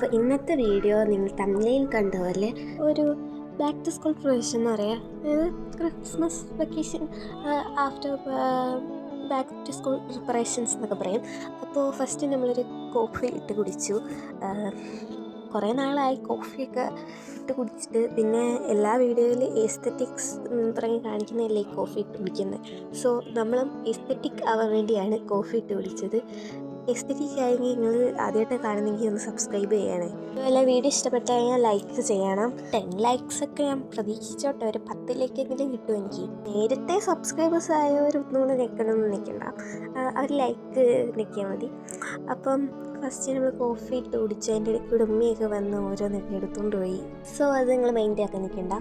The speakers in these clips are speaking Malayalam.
അപ്പോൾ ഇന്നത്തെ വീഡിയോ നിങ്ങൾ തമിഴിൽ കണ്ട പോലെ ഒരു ബാക്ക് ടു സ്കൂൾ പ്രിപ്പറേഷൻ എന്ന് പറയാം. അതായത് Christmas vacation after back to school preparations എന്നൊക്കെ പറയും. അപ്പോൾ ഫസ്റ്റ് നമ്മളൊരു കോഫി ഇട്ട് കുടിച്ചു. കുറേ നാളായി കോഫിയൊക്കെ ഇട്ട് കുടിച്ചിട്ട്. പിന്നെ എല്ലാ വീഡിയോയിലും എസ്തെറ്റിക്സ് പറഞ്ഞ് കാണിക്കുന്നതല്ലേ ഈ കോഫി ഇട്ട് കുടിക്കുന്നത്. സോ നമ്മളും എസ്തെറ്റിക് ആവാൻ വേണ്ടിയാണ് കോഫി ഇട്ട് കുടിച്ചത്. എസ്തെറ്റിക് ആയെങ്കിൽ നിങ്ങൾ ആദ്യമായിട്ട് കാണുന്നെങ്കിൽ ഒന്ന് സബ്സ്ക്രൈബ് ചെയ്യണേ. അതുപോലെ വീഡിയോ ഇഷ്ടപ്പെട്ട് കഴിഞ്ഞാൽ ലൈക്ക് ചെയ്യണം. 10 likes ഒക്കെ ഞാൻ പ്രതീക്ഷിച്ചോട്ടെ, ഒരു 10 ലൈക്കെങ്കിലും കിട്ടും എനിക്ക്. നേരത്തെ സബ്സ്ക്രൈബേഴ്സ് ആയവർ ഒന്നുകൂടെ നിൽക്കണ്ട, അവർ ലൈക്ക് നിൽക്കിയാൽ മതി. അപ്പം ഫസ്റ്റ് നമ്മൾ കോഫി ഇട്ട് കുടിച്ചു. അതിൻ്റെ ഇടയ്ക്ക് ഉമ്മയൊക്കെ വന്ന് ഓരോന്നൊക്കെ എടുത്തുകൊണ്ട് പോയി. സോ അത് നിങ്ങൾ മൈൻഡ് ആക്കാൻ നിൽക്കണ്ട.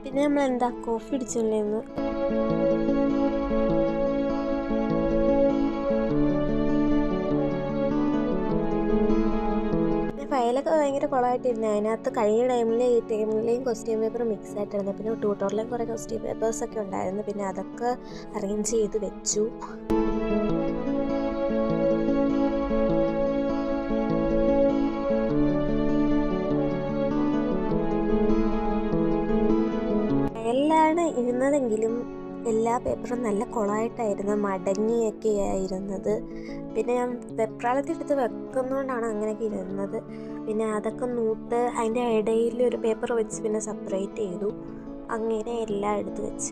പിന്നെ നമ്മളെന്താ കോഫി അടിച്ചോണ്ടേന്ന് ഫയലൊക്കെ ഭയങ്കര കുളമായിട്ടിരുന്നു. അതിനകത്ത് കഴിഞ്ഞ ടൈമിലെയും ക്വസ്റ്റ്യൻ പേപ്പർ മിക്സ് ആയിട്ടിരുന്നു. പിന്നെ ട്യൂട്ടോറിയലും കുറേ ക്വസ്റ്റ്യൻ പേപ്പേഴ്സൊക്കെ ഉണ്ടായിരുന്നു. പിന്നെ അതൊക്കെ അറേഞ്ച് ചെയ്ത് വെച്ചു. ഫയലിലാണ് ഇരുന്നതെങ്കിലും എല്ലാ പേപ്പറും നല്ല കുളമായിട്ടായിരുന്നു, മടങ്ങിയൊക്കെ ആയിരുന്നത്. പിന്നെ ഞാൻ വെപ്രാളത്തിലെടുത്ത് വെക്കുന്നതുകൊണ്ടാണ് അങ്ങനെയൊക്കെ ഇരുന്നത്. പിന്നെ അതൊക്കെ നൂട്ട് അതിൻ്റെ ഇടയിൽ ഒരു പേപ്പർ വെച്ച് പിന്നെ സെപ്പറേറ്റ് ചെയ്തു. അങ്ങനെ എല്ലാം എടുത്ത് വെച്ച്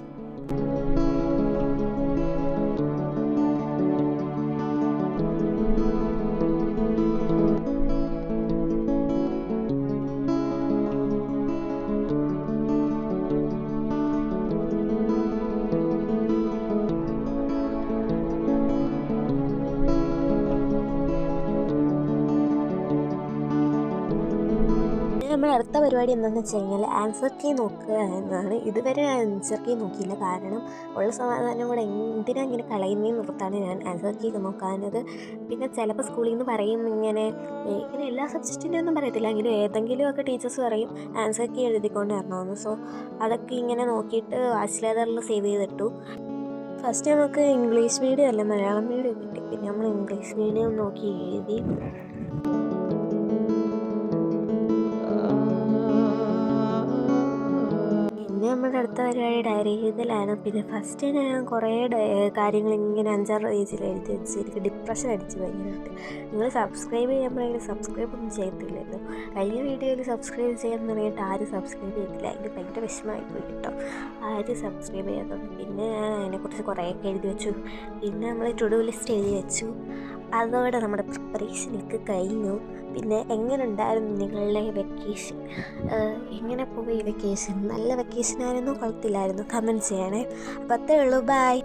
നമ്മുടെ അടുത്ത പരിപാടി എന്താണെന്ന് വെച്ച് കഴിഞ്ഞാൽ ആൻസർ കീ നോക്കുക എന്നതാണ്. ഇതുവരെ ആൻസർ കീ നോക്കിയില്ല, കാരണം ഉള്ള സമാധാനം കൂടെ എന്തിനാ ഇങ്ങനെ കളയുന്നതെന്ന് നിർത്താണ് ഞാൻ ആൻസർ കീ നോക്കാനത്. പിന്നെ ചിലപ്പോൾ സ്കൂളിൽ നിന്ന് പറയും ഇങ്ങനെ എല്ലാ സബ്ജക്റ്റിൻ്റെ ഒന്നും പറയത്തില്ല, എങ്കിലും ഏതെങ്കിലുമൊക്കെ ടീച്ചേഴ്സ് പറയും ആൻസർ കീ എഴുതിക്കൊണ്ട് വരണമെന്ന്. സോ അതൊക്കെ ഇങ്ങനെ നോക്കിയിട്ട് വാച്ച് ലെതറിൽ സേവ് ചെയ്തിട്ടു. ഫസ്റ്റ് നമുക്ക് ഇംഗ്ലീഷ് മീഡിയം അല്ല മലയാളം മീഡിയം കിട്ടി. പിന്നെ നമ്മൾ ഇംഗ്ലീഷ് മീഡിയം നോക്കി എഴുതി. നമ്മുടെ അടുത്ത പരിപാടി ഡയറി എഴുതലാണ്. പിന്നെ ഫസ്റ്റ് ഞാൻ കുറേ കാര്യങ്ങൾ ഇങ്ങനെ 5-6 പേജിൽ എഴുതി വെച്ച് എനിക്ക് ഡിപ്രഷൻ അടിച്ച് ഭയങ്കരമായിട്ട്. നിങ്ങൾ സബ്സ്ക്രൈബ് ചെയ്യാൻ പറയുന്നത് സബ്സ്ക്രൈബ് ഒന്നും ചെയ്യത്തില്ലല്ലോ. കഴിഞ്ഞ വീഡിയോയിൽ സബ്സ്ക്രൈബ് ചെയ്യാൻ തുടങ്ങിയിട്ട് ആരും സബ്സ്ക്രൈബ് ചെയ്തില്ല. എനിക്ക് ഭയങ്കര വിഷമമായി പോയി കേട്ടോ, ആരും സബ്സ്ക്രൈബ് ചെയ്യാത്തത്. പിന്നെ ഞാൻ അതിനെക്കുറിച്ച് കുറേയൊക്കെ എഴുതി വെച്ചു. പിന്നെ നമ്മൾ ടു ഡു ലിസ്റ്റ് എഴുതി വെച്ചു. അതോടെ നമ്മുടെ പ്രിപ്പറേഷനൊക്കെ കഴിഞ്ഞു. പിന്നെ എങ്ങനെ ഉണ്ടായിരുന്നു നിങ്ങളുടെ വെക്കേഷൻ? എങ്ങനെ പോയി വെക്കേഷൻ? നല്ല വെക്കേഷൻ ആയിരുന്നു, കുഴപ്പമില്ലായിരുന്നു? കമൻറ്റ് ചെയ്യണേ. അപ്പോൾ അത്രേ ഉള്ളൂ, ബൈ.